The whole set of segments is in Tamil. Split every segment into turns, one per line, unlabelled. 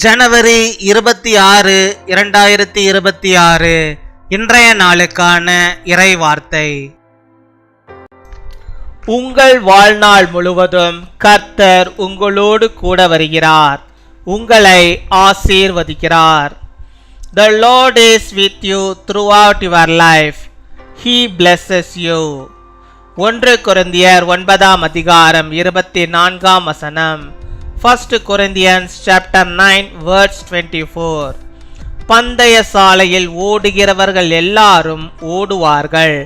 ஜனவரி 26, 2026 இன்றைய நாளுக்கான இறை வார்த்தை. உங்கள் வாழ்நாள் முழுவதும் கர்த்தர் உங்களோடு கூட வருகிறார், உங்களை ஆசீர்வதிக்கிறார். The Lord is with you throughout your life. He blesses you. 1 கொரிந்தியர் 9:24 1 Corinthians chapter 9 verse 24. பந்தய சாலையில் ஓடுகிறவர்கள் எல்லாரும் ஓடுவார்கள்,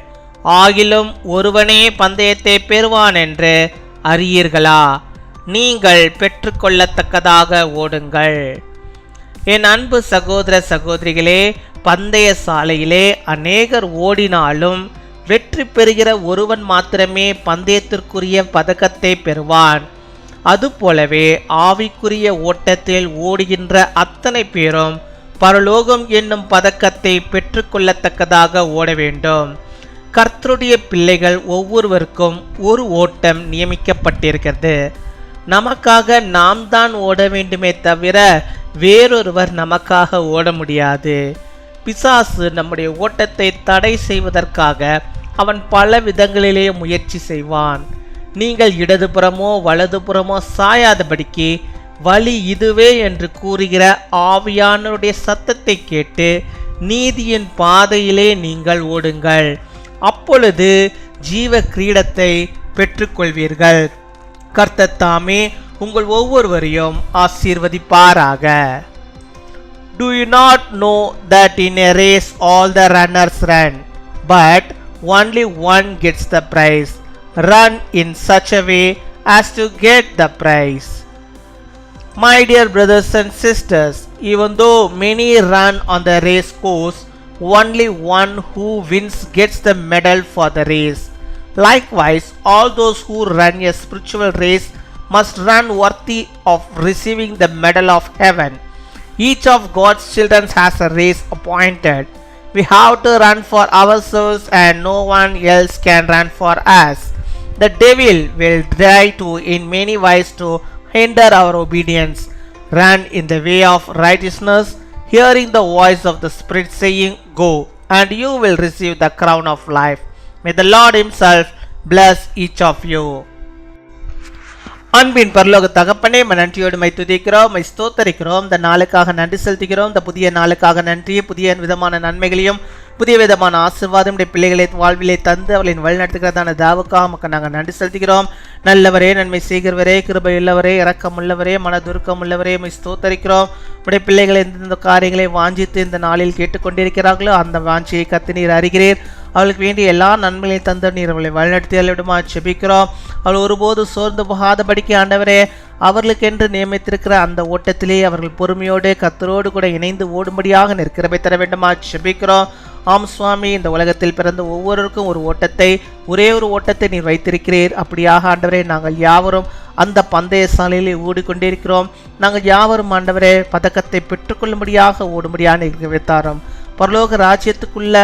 ஆகிலும் ஒருவனே பந்தயத்தை பெறுவான் என்று அறியீர்களா? நீங்கள் பெற்றுக்கொள்ளத்தக்கதாக ஓடுங்கள். என் அன்பு சகோதர சகோதரிகளே, பந்தய சாலையிலே அநேகர் ஓடினாலும் வெற்றி பெறுகிற ஒருவன் மாத்திரமே பந்தயத்திற்குரிய பதக்கத்தை பெறுவான். அதுபோலவே ஆவிக்குரிய ஓட்டத்தில் ஓடுகின்ற அத்தனை பேரும் பரலோகம் என்னும் பதக்கத்தை பெற்றுக்கொள்ளத்தக்கதாக ஓட வேண்டும். கர்த்தருடைய பிள்ளைகள் ஒவ்வொருவருக்கும் ஒரு ஓட்டம் நியமிக்கப்பட்டிருக்கிறது. நமக்காக நாம் தான் ஓட வேண்டுமே தவிர வேறொருவர் நமக்காக ஓட முடியாது. பிசாசு நம்முடைய ஓட்டத்தை தடை செய்வதற்காக அவன் பல விதங்களிலே முயற்சி செய்வான். நீங்கள் இடதுபுறமோ வலதுபுறமோ சாயாதபடிக்கு வழி இதுவே என்று கூறுகிற ஆவியானவருடைய சத்தத்தை கேட்டு நீதியின் பாதையிலே நீங்கள் ஓடுங்கள். அப்பொழுது ஜீவ கிரீடத்தை பெற்றுக்கொள்வீர்கள். கர்த்தர் தாமே உங்கள் ஒவ்வொருவரையும் ஆசீர்வதிப்பாராக. Do you not know that in a race all the runners run, but only one gets the prize? Run in such a way as to get the prize. My dear brothers and sisters, even though many run on the race course, only one who wins gets the medal for the race. Likewise, all those who run a spiritual race must run worthy of receiving the medal of heaven. Each of God's children has a race appointed. We have to run for ourselves and no one else can run for us. The devil will try to in many ways to hinder our obedience. Run in the way of righteousness, hearing the voice of the Spirit saying, "Go, and you will receive the crown of life." May the Lord himself bless each of you. அன்பின் பரலோக தகப்பனே, நன்றியோடு மை துதிக்கிறோம், மை ஸ்தோத்தரிக்கிறோம். இந்த நாளுக்காக நன்றி செலுத்துகிறோம். இந்த புதிய நாளுக்காக நன்றி. புதிய விதமான நன்மைகளையும் புதிய விதமான ஆசீர்வாதம் பிள்ளைகளை வாழ்விலே தந்து அவளின் வழிநடத்துகிறதான தாவுக்காக மக்கள் நாங்கள் நன்றி செலுத்துகிறோம். நல்லவரே, நன்மை செய்கிறவரே, கிருபை உள்ளவரே, இரக்கம் உள்ளவரே, மனதுருக்கம் உள்ளவரே, மை ஸ்தோத்தரிக்கிறோம். உடைய பிள்ளைகளை எந்தெந்த காரியங்களை வாஞ்சித்து இந்த நாளில் கேட்டுக்கொண்டிருக்கிறார்களோ அந்த வாஞ்சியை கத்து நீர் அறிகிறீர். அவளுக்கு வேண்டிய எல்லா நன்மைகளையும் தந்து நீர் அவளை வழிநடத்தி விடுமா செபிக்கிறோம். அவள் ஒருபோது சோர்ந்து போகாதபடிக்கு ஆண்டவரே, அவர்களுக்கென்று நியமித்திருக்கிற அந்த ஓட்டத்திலே அவர்கள் பொறுமையோடு கர்த்தரோடு கூட இணைந்து ஓடும்படியாக நிற்கிறபை தர வேண்டுமா செபிக்கிறோம். ஆம் சுவாமி, இந்த உலகத்தில் பிறந்த ஒவ்வொருவருக்கும் ஒரு ஓட்டத்தை, ஒரே ஒரு ஓட்டத்தை நீர் வைத்திருக்கிறீர். அப்படியாக ஆண்டவரே, நாங்கள் யாவரும் அந்த பந்தய சாலையிலே ஓடிக்கொண்டிருக்கிறோம். நாங்கள் யாவரும் ஆண்டவரே பதக்கத்தை பெற்றுக்கொள்ளும்படியாக ஓடும்படியாக நிற்க வைத்தாரோம். பரலோக ராஜ்யத்துக்குள்ள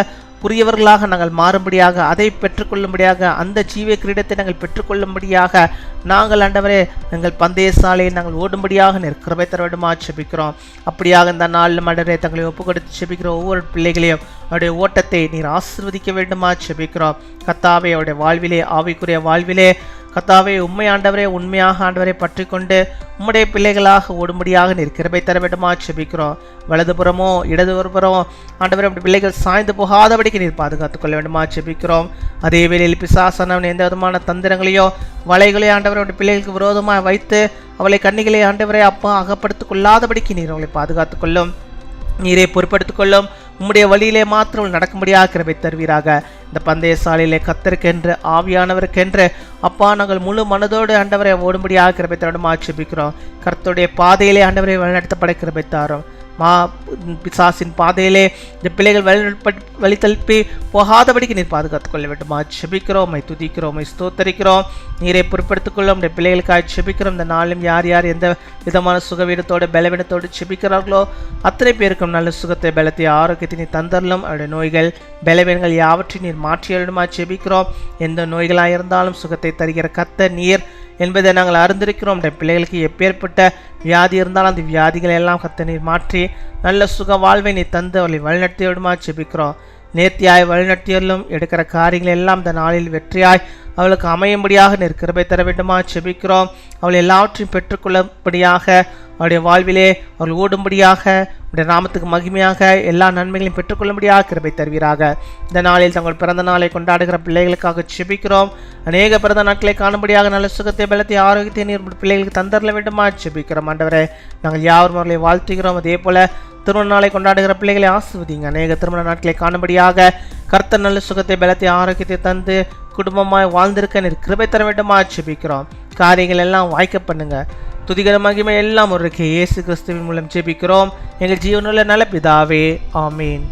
புரியவர்களாக நாங்கள் மாறும்படியாக, அதை பெற்றுக்கொள்ளும்படியாக, அந்த ஜீவ கிரீடத்தை நாங்கள் பெற்றுக்கொள்ளும்படியாக நாங்கள் ஆண்டவரே எங்கள் பந்தய சாலையை நாங்கள் ஓடும்படியாக நிற்கிறவை தர வேண்டுமா செபிக்கிறோம். அப்படியாக இந்த நாளில் ஆண்டவரே தங்களை ஒப்பு கொடுத்து செபிக்கிற ஒவ்வொரு பிள்ளைகளையும் அவருடைய ஓட்டத்தை நீர் ஆசீர்வதிக்க வேண்டுமா செபிக்கிறோம். கர்த்தாவே, அவருடைய வாழ்விலே, ஆவிக்குரிய வாழ்விலே கர்த்தாவே உண்மை ஆண்டவரே, உண்மையாக ஆண்டவரை பற்றி கொண்டு உம்முடைய பிள்ளைகளாக ஓடும்படியாக நீர் கிருபை தர வேண்டுமா செபிக்கிறோம். வலதுபுறமோ இடதுபுறமோ ஆண்டவரை அப்படி பிள்ளைகள் சாய்ந்து போகாதபடிக்கு நீர் பாதுகாத்துக் கொள்ள வேண்டுமா செபிக்கிறோம். அதே வேளையில் பிசாசானவன் எந்த விதமான தந்திரங்களையோ வலைகளையோ ஆண்டவரை பிள்ளைகளுக்கு விரோதமாக வைத்து அவளை கண்ணிகளை ஆண்டவரை அப்பா அகப்படுத்திக் கொள்ளாதபடிக்கு நீர் அவளை பாதுகாத்துக் கொள்ளும். நீரை பொறுப்படுத்திக் கொள்ளும். உம்முடைய வழியிலே மாத்திரம் நடக்கும்படியாக கிருபை தருவீராக. இந்த பந்தய சாலையிலே கர்த்தருக்கென்று, ஆவியானவருக்கென்று அப்பா நாங்கள் முழு மனதோடு ஆண்டவரை ஓடும்படியாக கிருபை தருமா செபிக்கிறோம். கர்த்தருடைய பாதையிலே ஆண்டவரை வழிநடத்தப்பட கிருபை தாரும். பிசாசின் பாதையிலே இந்த பிள்ளைகள் வழி தள்ப்பி போகாதபடிக்கு நீர் பாதுகாத்துக் கொள்ள வேண்டுமா செபிக்கிறோம். மை துதிக்கிறோம், மை ஸ்தோத்தரிக்கிறோம். நீரை பொறுப்படுத்திக் கொள்ளும். இந்த பிள்ளைகளுக்காக செபிக்கிறோம். இந்த நாளும் யார் யார் எந்த விதமான சுகவீனத்தோடு பலவீனத்தோடு செபிக்கிறார்களோ அத்தனை பேருக்கும் நல்ல சுகத்தை, பலத்தை, ஆரோக்கியத்தை நீர் தந்தரலும். அவருடைய நோய்கள் பலவீனங்கள் யாவற்றையும் நீர் மாற்றி எழுடுமா செபிக்கிறோம். எந்த நோய்களாக இருந்தாலும் சுகத்தை தருகிற கர்த்தர் நீர். என்பதை நாங்கள் அறிந்திருக்கிறோம். பிள்ளைகளுக்கு எப்பேற்பட்ட வியாதி இருந்தாலும் அந்த வியாதிகளை எல்லாம் கர்த்தர் நீர் மாற்றி நல்ல சுக வாழ்வை நீ தந்து அவளை வழிநடத்தி விடுமா ஜெபிக்கிறோம். நேர்த்தியாய் வழிநடத்தியலும் எடுக்கிற காரியங்கள் எல்லாம் இந்த நாளில் வெற்றியாய் அவளுக்கு அமையும்படியாக நீர் கிருபை தர வேண்டுமா ஜெபிக்கிறோம். அவள் எல்லாவற்றையும் பெற்றுக்கொள்ளும்படியாக அவருடைய வாழ்விலே அவள் ஓடும்படியாக உடைய நாமத்துக்கு மகிமையாக எல்லா நன்மைகளையும் பெற்றுக்கொள்ளும்படியாக கிருபை தருவீராக. இந்த நாளில் தங்கள் பிறந்த நாளை கொண்டாடுகிற பிள்ளைகளுக்காக ஜெபிக்கிறோம். அநேக பிறந்த நாட்களை காணும்படியாக நல்ல சுகத்தை பலத்தை ஆரோக்கியத்தை நீர் பிள்ளைகளுக்கு தந்தரல வேண்டுமா ஜெபிக்கிறோம். ஆண்டவரே, நாங்கள் யாவரும் அவர்களை வாழ்த்துகிறோம். அதே போல திருமண நாளை கொண்டாடுகிற பிள்ளைகளை ஆசிர்வதிங்க. அநேக திருமண நாட்களை காணும்படியாக கர்த்தர் நல்ல சுகத்தை பலத்தை ஆரோக்கியத்தை தந்து குடும்பமாய் வாழ்ந்திருக்க நீர் கிருபை தர வேண்டுமா ஜெபிக்கிறோம். காரியங்கள் எல்லாம் வாய்க்க பண்ணுங்க. துதிகர மகிமை எல்லாம் ஒரு இயேசு கிறிஸ்துவின் மூலம் ஜெபிக்கிறோம் எங்கள் ஜீவனுள்ள நல்ல பிதாவே, ஆமீன்.